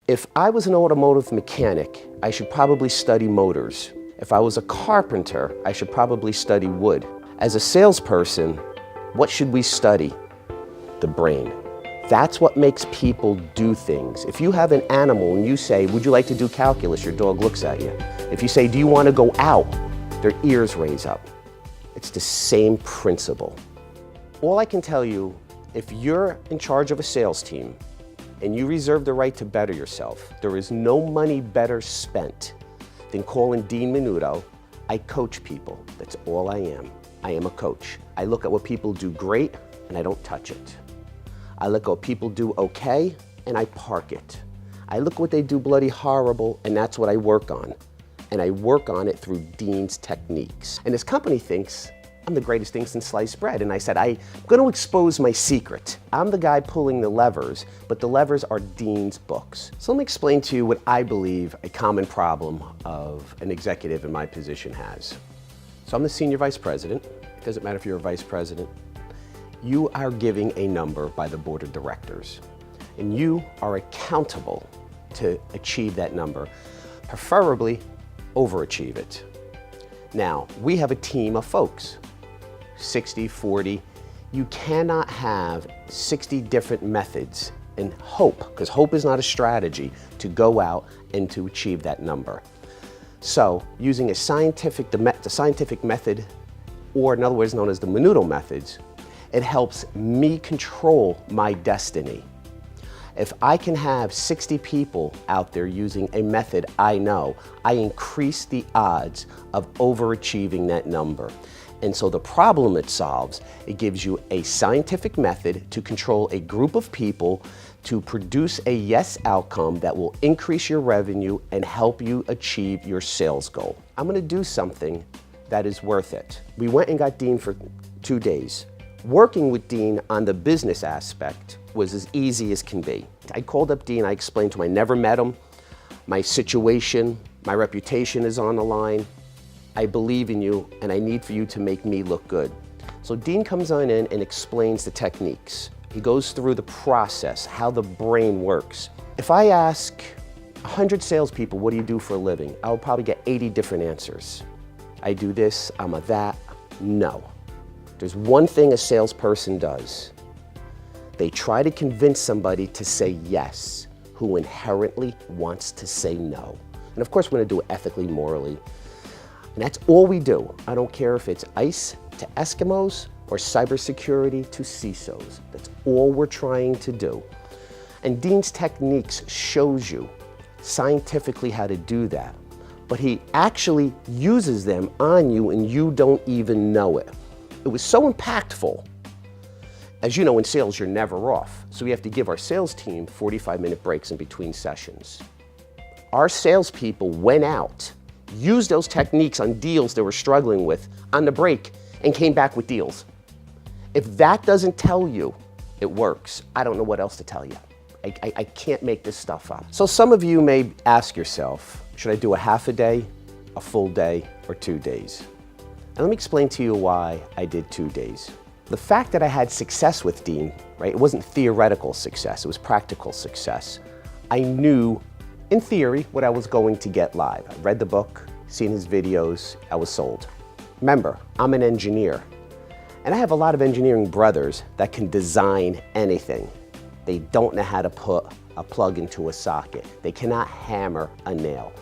If I was an automotive mechanic, I should probably study motors. If I was a carpenter, I should probably study wood. As a salesperson, what should we study? The brain. That's what makes people do things. If you have an animal and you say, would you like to do calculus? Your dog looks at you. If you say, do you want to go out? Their ears raise up. It's the same principle. All I can tell you, if you're in charge of a sales team and you reserve the right to better yourself, there is no money better spent than calling Dean Minuto. I coach people. That's all I am. I am a coach. I look at what people do great and I don't touch it. I look at what people do okay and I park it. I look at what they do bloody horrible and that's what I work on. And I work on it through Dean's techniques. And this company thinks I'm the greatest thing since sliced bread. And I said, I'm going to expose my secret. I'm the guy pulling the levers, but the levers are Dean's books. So let me explain to you what I believe a common problem of an executive in my position has. So I'm the senior vice president. It doesn't matter if you're a vice president. You are giving a number by the board of directors, and you are accountable to achieve that number, preferably overachieve it. Now, we have a team of folks, 60, 40. You cannot have 60 different methods and hope, because hope is not a strategy, to go out and to achieve that number. So, using the scientific method, or in other words known as the Minuto methods, it helps me control my destiny. If I can have 60 people out there using a method I know, I increase the odds of overachieving that number. And so the problem it solves, it gives you a scientific method to control a group of people to produce a yes outcome that will increase your revenue and help you achieve your sales goal. I'm gonna do something that is worth it. We went and got Dean for 2 days. Working with Dean on the business aspect was as easy as can be. I called up Dean, I explained to him I never met him, my situation, my reputation is on the line, I believe in you, and I need for you to make me look good. So Dean comes on in and explains the techniques. He goes through the process, how the brain works. If I ask 100 salespeople, what do you do for a living? I'll probably get 80 different answers. I do this, I'm a that. No. There's one thing a salesperson does. They try to convince somebody to say yes, who inherently wants to say no. And of course, we're gonna do it ethically, morally. And that's all we do. I don't care if it's ICE to Eskimos or cybersecurity to CISOs. That's all we're trying to do. And Dean's techniques shows you scientifically how to do that. But he actually uses them on you and you don't even know it. It was so impactful. As you know, in sales, you're never off. So we have to give our sales team 45-minute breaks in between sessions. Our salespeople went out, used those techniques on deals they were struggling with on the break, and came back with deals. If that doesn't tell you it works, I don't know what else to tell you. I can't make this stuff up. So some of you may ask yourself, should I do a half a day, a full day, or 2 days? And let me explain to you why I did 2 days. The fact that I had success with Dean, right, it wasn't theoretical success, it was practical success. I knew, in theory, what I was going to get live. I read the book, seen his videos, I was sold. Remember, I'm an engineer, and I have a lot of engineering brothers that can design anything. They don't know how to put a plug into a socket. They cannot hammer a nail.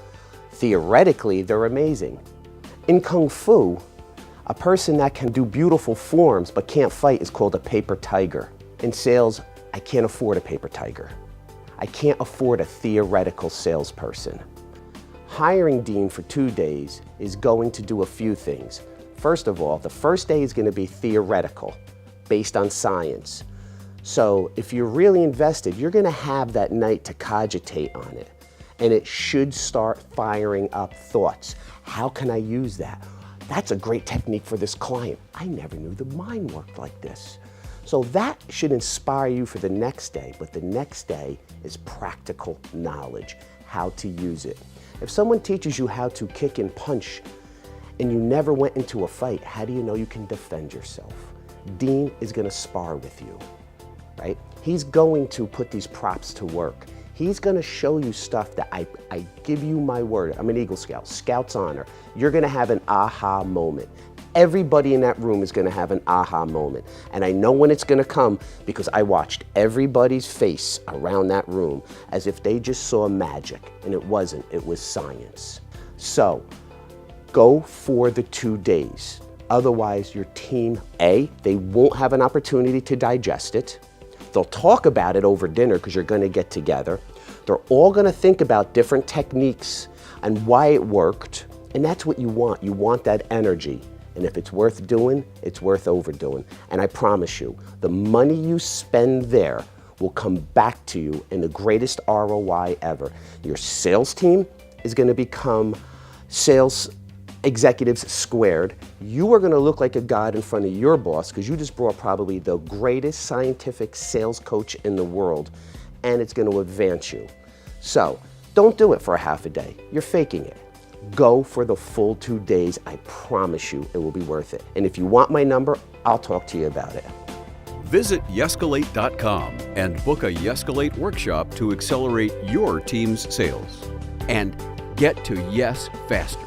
Theoretically, they're amazing. In Kung Fu, a person that can do beautiful forms but can't fight is called a paper tiger. In sales, I can't afford a paper tiger. I can't afford a theoretical salesperson. Hiring Dean for 2 days is going to do a few things. First of all, the first day is going to be theoretical, based on science. So if you're really invested, you're going to have that night to cogitate on it. And it should start firing up thoughts. How can I use that? That's a great technique for this client. I never knew the mind worked like this. So that should inspire you for the next day, but the next day is practical knowledge, how to use it. If someone teaches you how to kick and punch and you never went into a fight, how do you know you can defend yourself? Dean is gonna spar with you, right? He's going to put these props to work. He's gonna show you stuff that I give you my word. I'm an Eagle Scout, Scout's honor. You're gonna have an aha moment. Everybody in that room is gonna have an aha moment. And I know when it's gonna come because I watched everybody's face around that room as if they just saw magic, and it wasn't, it was science. So, go for the 2 days. Otherwise, your team, A, they won't have an opportunity to digest it. They'll talk about it over dinner because you're gonna get together. They're all gonna think about different techniques and why it worked. And that's what you want. You want that energy. And if it's worth doing, it's worth overdoing. And I promise you, the money you spend there will come back to you in the greatest ROI ever. Your sales team is gonna become sales executives squared. You are gonna look like a god in front of your boss because you just brought probably the greatest scientific sales coach in the world, and it's gonna advance you. So, don't do it for a half a day. You're faking it. Go for the full 2 days. I promise you it will be worth it. And if you want my number, I'll talk to you about it. Visit Yescalate.com and book a Yescalate workshop to accelerate your team's sales. And get to yes faster.